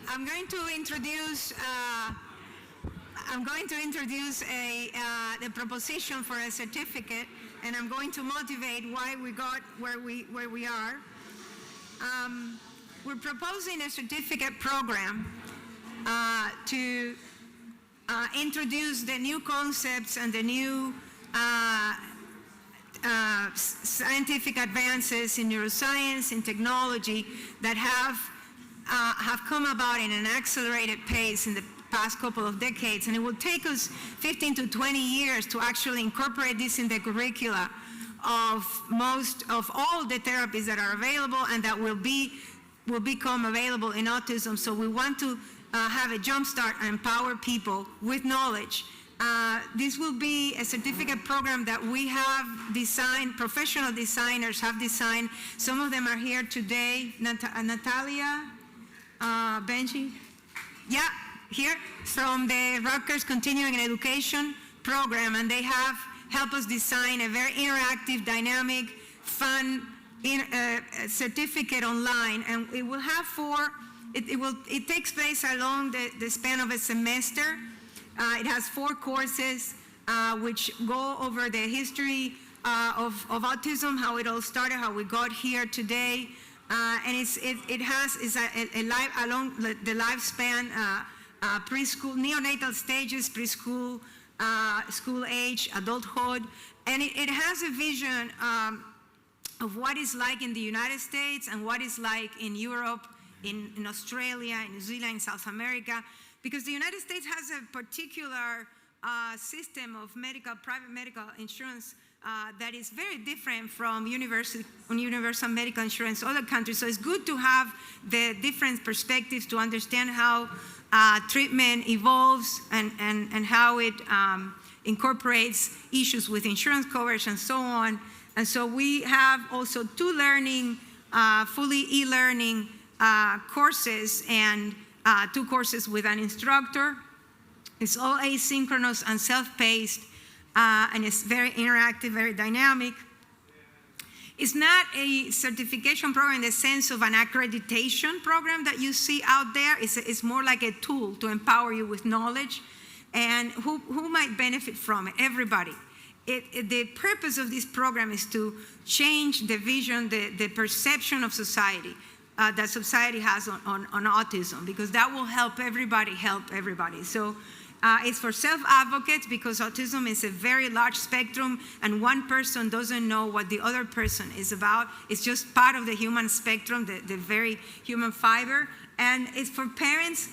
I'm going to introduce the proposition for a certificate, and I'm going to motivate why we got where we are. We're proposing a certificate program to introduce the new concepts and the new scientific advances in neuroscience and technology that have come about in an accelerated pace in the past couple of decades, and it will take us 15 to 20 years to actually incorporate this in the curricula of all the therapies that are available and that will become available in autism. So we want to have a jump start and empower people with knowledge. This will be a certificate program that we have designed, professional designers have designed. Some of them are here today. Natalia, Benji, yeah, here from the Rutgers Continuing Education program, and they have helped us design a very interactive, dynamic, fun certificate online, and it will have it takes place along the span of a semester. It has 4 courses which go over the history of autism, how it all started, how we got here today, and it has along the lifespan, preschool, neonatal stages, preschool, school age, adulthood, and it has a vision of what is like in the United States and what is like in Europe, in Australia, in New Zealand, in South America, because the United States has a particular system of private medical insurance that is very different from universal medical insurance in other countries. So it's good to have the different perspectives to understand how treatment evolves and how it incorporates issues with insurance coverage and so on. And so we have also 2 learning, fully e-learning courses and 2 courses with an instructor. It's all asynchronous and self-paced, and it's very interactive, very dynamic. It's not a certification program in the sense of an accreditation program that you see out there. It's more like a tool to empower you with knowledge. And who might benefit from it? Everybody. The purpose of this program is to change the vision, the perception of society that society has on autism, because that will help everybody. So it's for self-advocates, because autism is a very large spectrum and one person doesn't know what the other person is about. It's just part of the human spectrum, the very human fiber. And it's for parents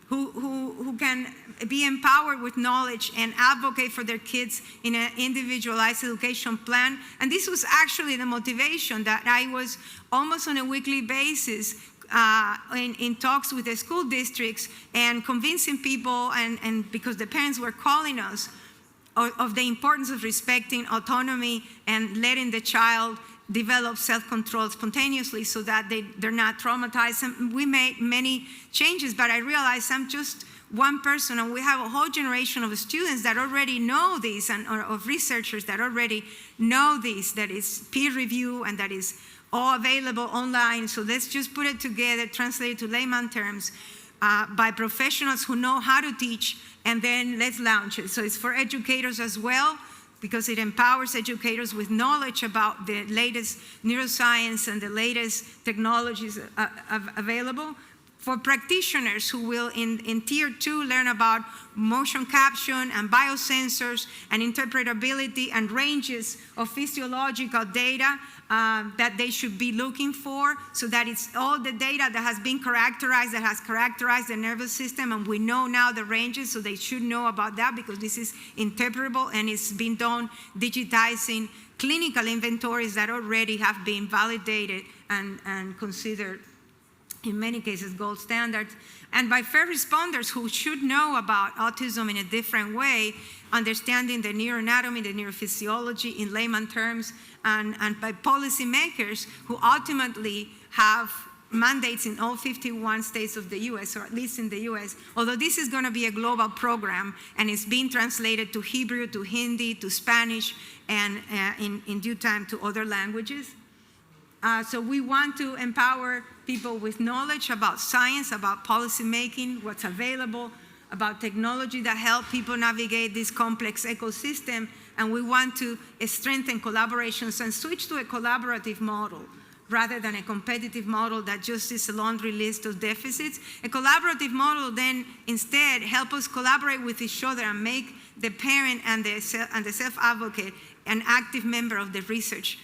who can be empowered with knowledge and advocate for their kids in an individualized education plan. And this was actually the motivation that I was almost on a weekly basis in talks with the school districts and convincing people, and because the parents were calling us, of the importance of respecting autonomy and letting the child develop self-control spontaneously so that they're not traumatized. And we made many changes, but I realized I'm just one person, and we have a whole generation of students that already know this, and or of researchers that already know this, that is peer review and that is all available online. So let's just put it together, translate it to layman terms by professionals who know how to teach, and then let's launch it. So it's for educators as well, because it empowers educators with knowledge about the latest neuroscience and the latest technologies available. For practitioners who will, in Tier 2, learn about motion caption and biosensors and interpretability and ranges of physiological data that they should be looking for, so that it's all the data that has been characterized, that has characterized the nervous system, and we know now the ranges, so they should know about that, because this is interpretable and it's been done digitizing clinical inventories that already have been validated and considered in many cases gold standards, and by first responders who should know about autism in a different way, understanding the neuroanatomy, the neurophysiology in layman terms, and by policymakers who ultimately have mandates in all 51 states of the US, or at least in the US, although this is going to be a global program, and it's being translated to Hebrew, to Hindi, to Spanish, and in due time to other languages. So we want to empower people with knowledge about science, about policy making, what's available, about technology that help people navigate this complex ecosystem, and we want to strengthen collaborations and switch to a collaborative model rather than a competitive model that just is a laundry list of deficits. A collaborative model then instead help us collaborate with each other and make the parent and the self-advocate an active member of the research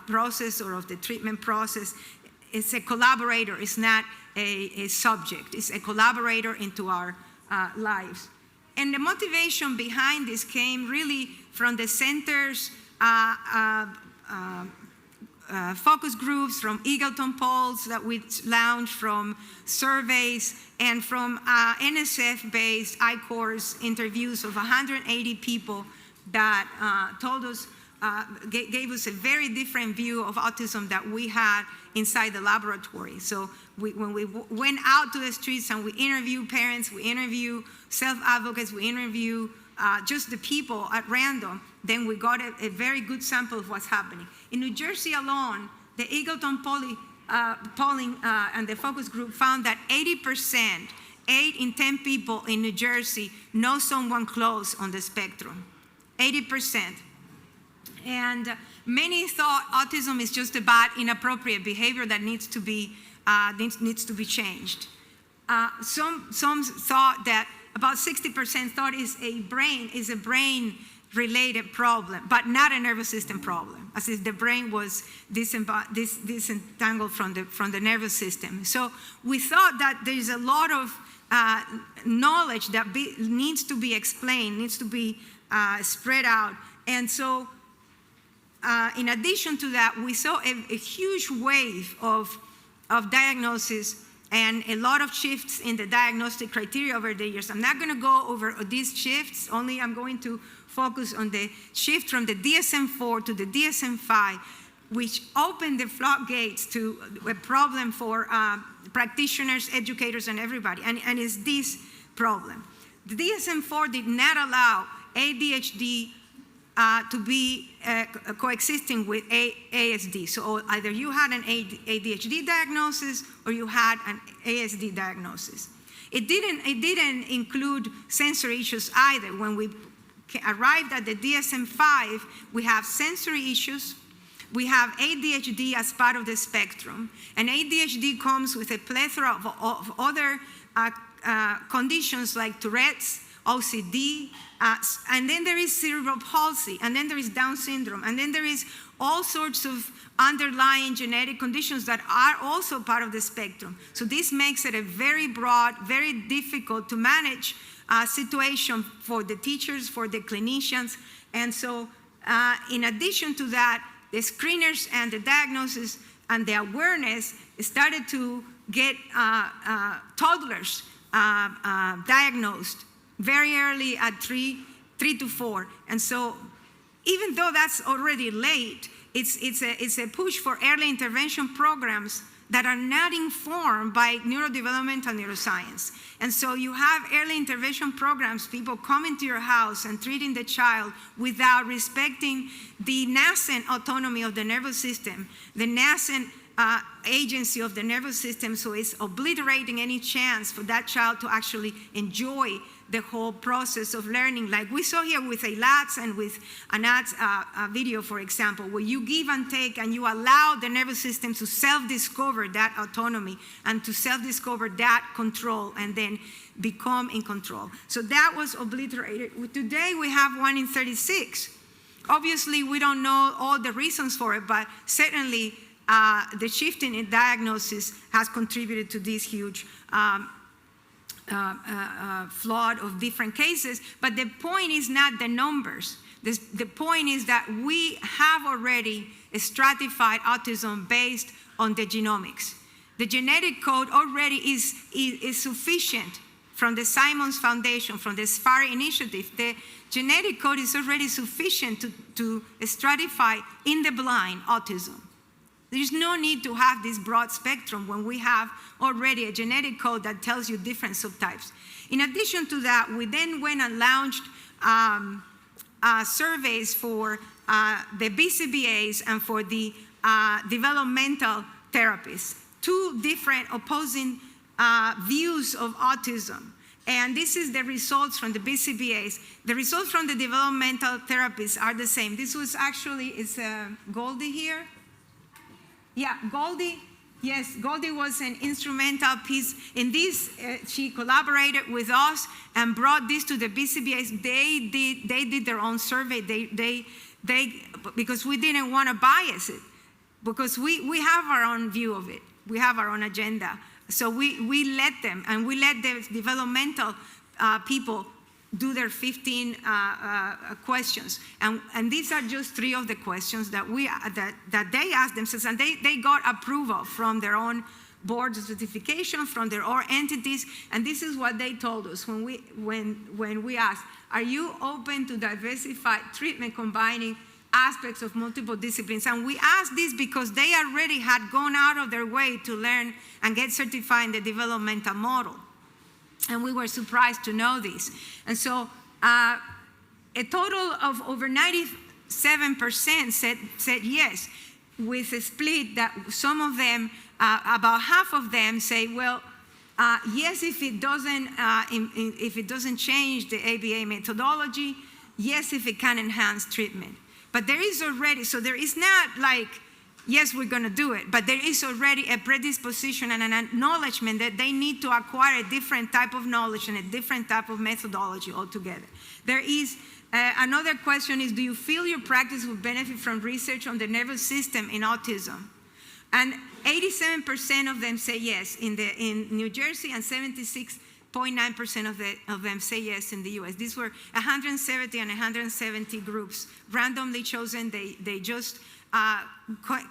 process or of the treatment process. It's a collaborator, it's not a subject, it's a collaborator into our lives. And the motivation behind this came really from the center's focus groups, from Eagleton polls that we launched, from surveys, and from NSF-based I-Course interviews of 180 people that told us, gave us a very different view of autism that we had inside the laboratory. So when we went out to the streets and we interviewed parents, we interviewed self-advocates, we interviewed just the people at random, then we got a very good sample of what's happening. In New Jersey alone, the Eagleton polling and the focus group found that 80%, 8 in 10 people in New Jersey know someone close on the spectrum, 80%. And many thought autism is just about inappropriate behavior that needs to be changed. Some thought that about 60% thought is a brain-related problem, but not a nervous system problem, as if the brain was disentangled from the nervous system. So we thought that there's a lot of knowledge that needs to be explained, needs to be spread out, and so. In addition to that, we saw a huge wave of diagnosis and a lot of shifts in the diagnostic criteria over the years. I'm not going to go over these shifts, only I'm going to focus on the shift from the DSM-4 to the DSM-5, which opened the floodgates to a problem for practitioners, educators, and everybody, and it's this problem. The DSM-4 did not allow ADHD to be coexisting with ASD. So either you had an ADHD diagnosis or you had an ASD diagnosis. It didn't include sensory issues either. When we arrived at the DSM-5, we have sensory issues, we have ADHD as part of the spectrum, and ADHD comes with a plethora of other conditions like Tourette's, OCD, and then there is cerebral palsy, and then there is Down syndrome, and then there is all sorts of underlying genetic conditions that are also part of the spectrum. So this makes it a very broad, very difficult to manage situation for the teachers, for the clinicians. And so in addition to that, the screeners and the diagnosis and the awareness started to get toddlers diagnosed very early at 3 to 4. And so even though that's already late, it's a push for early intervention programs that are not informed by neurodevelopmental neuroscience. And so you have early intervention programs, people coming to your house and treating the child without respecting the nascent autonomy of the nervous system, the nascent agency of the nervous system, so it's obliterating any chance for that child to actually enjoy the whole process of learning, like we saw here with ALATS and with Anat's video, for example, where you give and take and you allow the nervous system to self-discover that autonomy and to self-discover that control and then become in control. So that was obliterated. Today we have 1 in 36. Obviously, we don't know all the reasons for it, but certainly the shifting in diagnosis has contributed to this huge flood of different cases. But the point is not the numbers. The point is that we have already stratified autism based on the genomics. The genetic code already is sufficient from the Simons Foundation, from the SFARI initiative. The genetic code is already sufficient to stratify in the blind autism. There's no need to have this broad spectrum when we have already a genetic code that tells you different subtypes. In addition to that, we then went and launched surveys for the BCBAs and for the developmental therapists, two different opposing views of autism. And this is the results from the BCBAs. The results from the developmental therapists are the same. This was actually, it's Goldie here. Yeah, Goldie. Yes, Goldie was an instrumental piece in this. She collaborated with us and brought this to the BCBAs. They did their own survey. Because we didn't want to bias it, because we have our own view of it. We have our own agenda. So we let them, and we let the developmental people do their 15 questions. And these are just 3 of the questions that they asked themselves, and they got approval from their own board of certification, from their own entities. And this is what they told us when we asked, are you open to diversified treatment combining aspects of multiple disciplines? And we asked this because they already had gone out of their way to learn and get certified in the developmental model. And we were surprised to know this. And so a total of over 97% said yes, with a split that some of them, about half of them say, well, yes, if it doesn't change the ABA methodology, yes, if it can enhance treatment. But there is already, so there is not like, yes, we're going to do it, but there is already a predisposition and an acknowledgement that they need to acquire a different type of knowledge and a different type of methodology altogether. There is another question is, do you feel your practice will benefit from research on the nervous system in autism? And 87% of them say yes in New Jersey, and 76.9% of them say yes in the US. These were 170 and 170 groups, randomly chosen. They just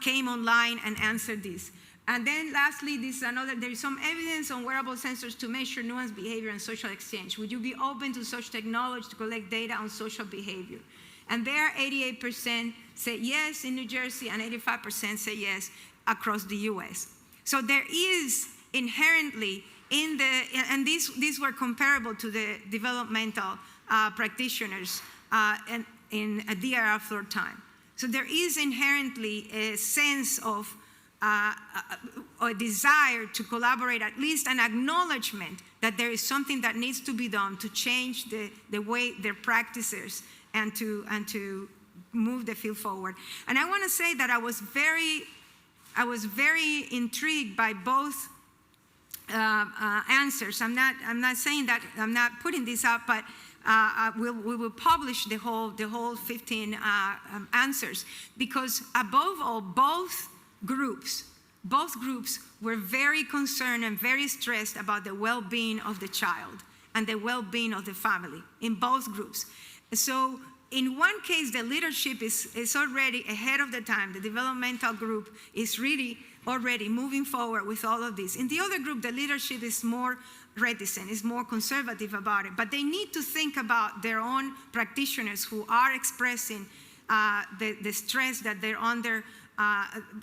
came online and answered this. And then lastly, there is some evidence on wearable sensors to measure nuanced behavior and social exchange. Would you be open to such technology to collect data on social behavior? And there, 88% say yes in New Jersey, and 85% say yes across the US. So there is inherently and these were comparable to the developmental practitioners in a DRR floor time. So there is inherently a sense of a desire to collaborate, at least an acknowledgement that there is something that needs to be done to change the way their practices and to move the field forward. And I want to say that I was very intrigued by both answers. I'm not saying that, I'm not putting this up, but we will publish the whole 15 answers, because above all, both groups were very concerned and very stressed about the well-being of the child and the well-being of the family in both groups. So in one case, the leadership is already ahead of the time. The developmental group is really already moving forward with all of this. In the other group, the leadership is more reticent, is more conservative about it. But they need to think about their own practitioners who are expressing the stress that they're under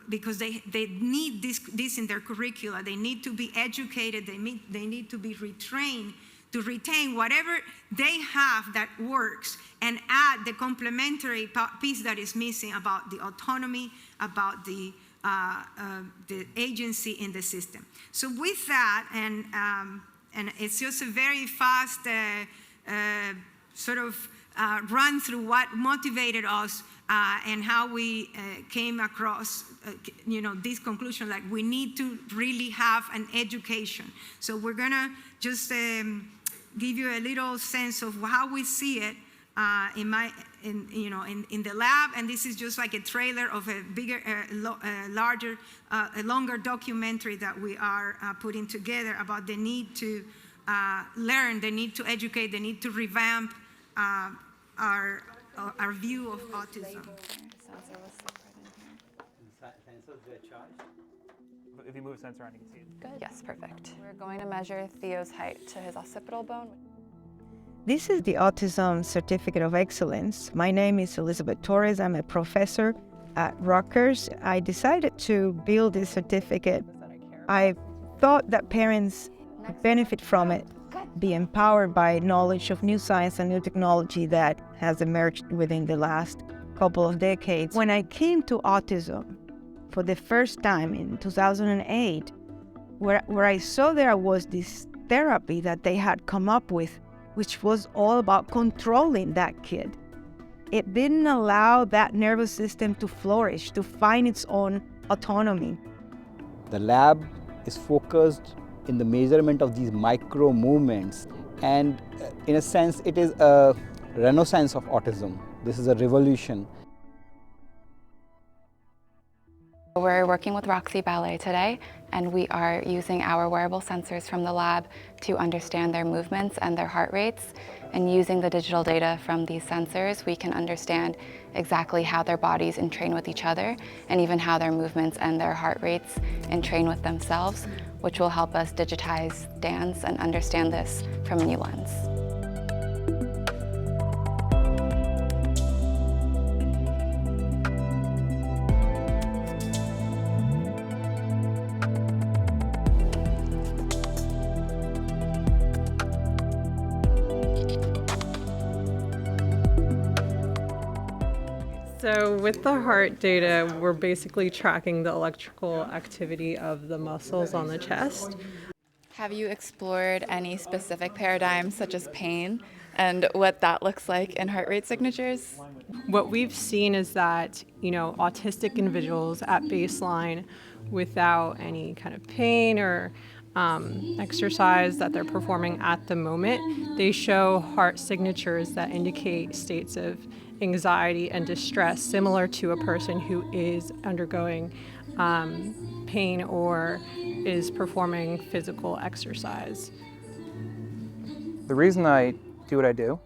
because they need this in their curricula. They need to be educated. They need to be retrained to retain whatever they have that works and add the complementary piece that is missing about the autonomy, about the agency in the system. So with that, and it's just a very fast sort of run through what motivated us and how we came across this conclusion, like we need to really have an education. So we're gonna just give you a little sense of how we see it in the lab, and this is just like a trailer of a bigger, larger, a longer documentary that we are putting together about the need to learn, the need to educate, the need to revamp our view of autism. If you move the sensor on, you can see it. Good. Yes, perfect. We're going to measure Theo's height to his occipital bone. This is the Autism Certificate of Excellence. My name is Elizabeth Torres. I'm a professor at Rutgers. I decided to build this certificate. I thought that parents could benefit from it, be empowered by knowledge of new science and new technology that has emerged within the last couple of decades. When I came to autism, for the first time in 2008, where I saw there was this therapy that they had come up with, which was all about controlling that kid. It didn't allow that nervous system to flourish, to find its own autonomy. The lab is focused in the measurement of these micro movements, and in a sense it is a renaissance of autism. This is a revolution. We're working with Roxy Ballet today, and we are using our wearable sensors from the lab to understand their movements and their heart rates. And using the digital data from these sensors, we can understand exactly how their bodies entrain with each other, and even how their movements and their heart rates entrain with themselves, which will help us digitize dance and understand this from a new lens. So with the heart data, we're basically tracking the electrical activity of the muscles on the chest. Have you explored any specific paradigms such as pain and what that looks like in heart rate signatures? What we've seen is that, autistic individuals at baseline without any kind of pain or exercise that they're performing at the moment, they show heart signatures that indicate states of anxiety and distress, similar to a person who is undergoing pain or is performing physical exercise. The reason I do what I do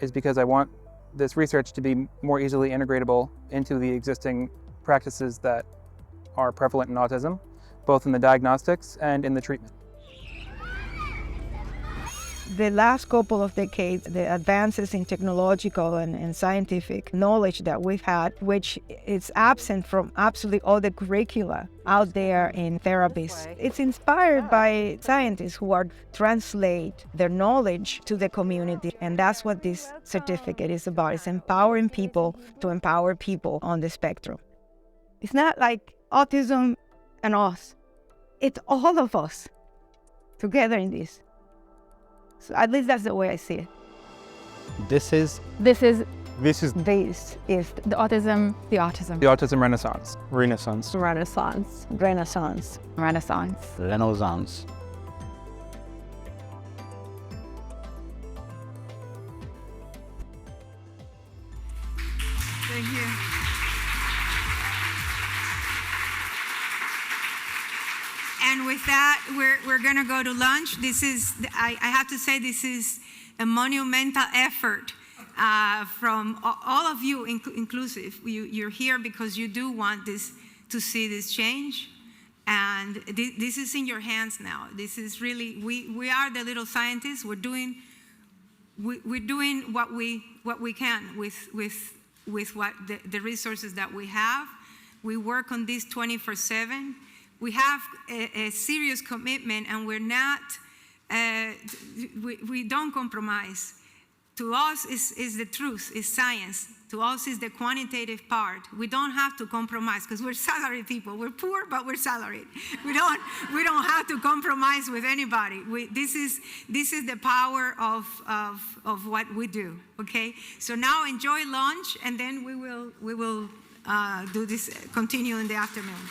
is because I want this research to be more easily integratable into the existing practices that are prevalent in autism, both in the diagnostics and in the treatment. The last couple of decades, the advances in technological and scientific knowledge that we've had, which is absent from absolutely all the curricula out there in therapies. It's inspired by scientists who are translate their knowledge to the community. And that's what this certificate is about. It's empowering people to empower people on the spectrum. It's not like autism and us. It's all of us together in this. So at least that's the way I see it. This is This is the autism. The Autism Renaissance. Renaissance. Renaissance. Renaissance. Renaissance. Thank you. And with that, we're going to go to lunch. I have to say, this is a monumental effort from all of you, inclusive. You're here because you do want to see this change. And this is in your hands now. This is really, we are the little scientists. We're doing what we can with what the resources that we have. We work on this 24/7. We have a serious commitment, and we're not, we don't compromise. To us is the truth, is science. To us is the quantitative part. We don't have to compromise because we're salaried people. We're poor, but we're salaried. We don't have to compromise with anybody. This is the power of what we do. Okay. So now enjoy lunch, and then we will do this, continue in the afternoon.